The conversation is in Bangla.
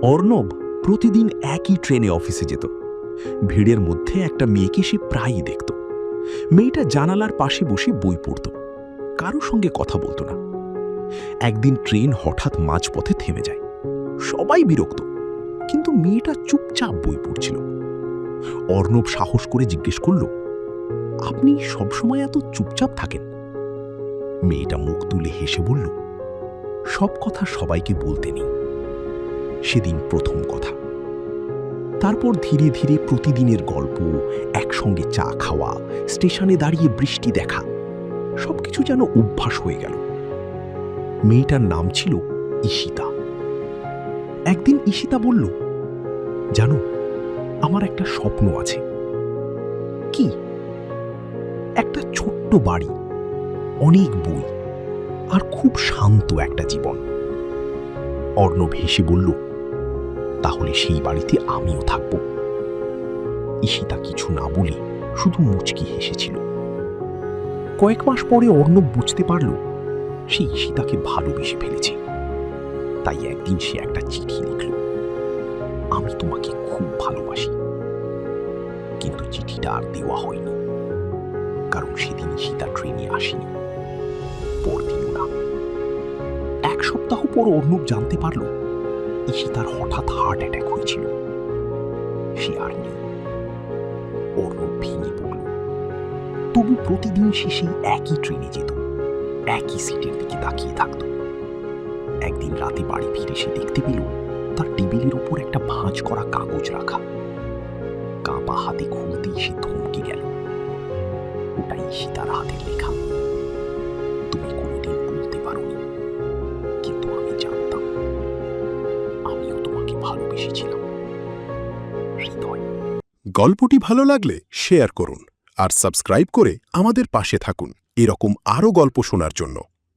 অর্ণব প্রতিদিন একই ট্রেনে অফিসে যেত। ভিড়ের মধ্যে একটা মেয়েকে সে প্রায়ই দেখত। মেয়েটা জানালার পাশে বসে বই পড়ত, কারো সঙ্গে কথা বলতো না। একদিন ট্রেন হঠাৎ মাঝপথে থেমে যায়। সবাই বিরক্ত, কিন্তু মেয়েটা চুপচাপ বই পড়ছিল। অর্ণব সাহস করে জিজ্ঞেস করল, আপনি সবসময় এত চুপচাপ থাকেন? মেয়েটা মুখ তুলে হেসে বলল, সব কথা সবাইকে বলতে নেই। সেদিন প্রথম কথা। তারপর ধীরে ধীরে প্রতিদিনের গল্প, একসঙ্গে চা খাওয়া, স্টেশনে দাঁড়িয়ে বৃষ্টি দেখা, সবকিছু যেন অভ্যাস হয়ে গেল। মেয়েটার নাম ছিল ঈশিতা। একদিন ঈশিতা বলল, জানো, আমার একটা স্বপ্ন আছে। কি? একটা ছোট্ট বাড়ি, অনেক বই, আর খুব শান্ত একটা জীবন। অর্ণব হেসে বলল, তাহলে সেই বাড়িতে আমিও থাকব। ঈশিতা কিছু না বলে শুধু মুচকি হেসেছিল। কয়েক মাস পরে অর্ণব বুঝতে পারল সে ঈশিতাকে ভালোবেসে ফেলেছে। তাই একদিন সে একটা চিঠি লিখল, আমি তোমাকে খুব ভালোবাসি। কিন্তু চিঠিটা আর দেওয়া হয়নি, কারণ সেদিন ঈশিতা ট্রেনে আসেনি, পরদিনও না। এক সপ্তাহ পর অর্ণব জানতে পারল ঈশিতার হঠাৎ হার্ট অ্যাটাক হয়েছিল। সে আর নেই। অর্ণব ভেঙে পড়ল। তবু প্রতিদিন সে সেই একই ট্রেনে যেত, একই সিটের দিকে তাকিয়ে থাকত। একদিন রাতে বাড়ি ফিরে সে দেখতে পেল তার টেবিলের উপর একটা ভাঁজ করা কাগজ রাখা। কাঁপা হাতে খুলতেই সে থমকে গেল। ওটাই ঈশিতার হাতের লেখা। তুমি কোনোদিন বলতে পারোনি, কিন্তু আমি জানতাম। আমিও তোমাকে ভালোবেসেছিলাম, হৃদয়। গল্পটি ভালো লাগলে শেয়ার করুন আর সাবস্ক্রাইব করে আমাদের পাশে থাকুন এরকম আরও গল্প শোনার জন্য।